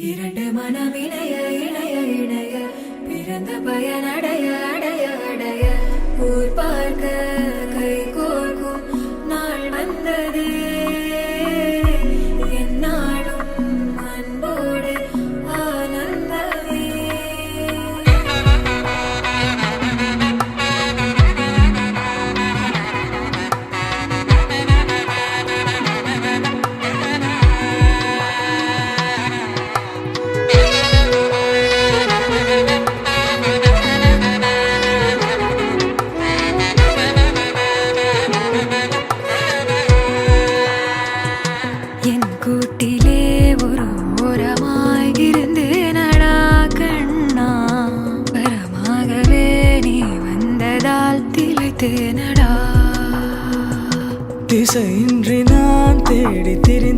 இரண்டு மனம் இணைய இணைய இணைய பிறந்த பயனடைய அடைய அடைய ஊர் பார்க்க கை கோர்க்கும் நாள் வந்ததே என்னாலும் அன்போடு ஆனந்தமே. என் கூட்டிலே ஒரு ஓரமாய் இருந்தேனடா கண்ணா, வரமாகவே நீ வந்ததால் திளைத்தேனடா. திசையின்றி நான் தேடி திரி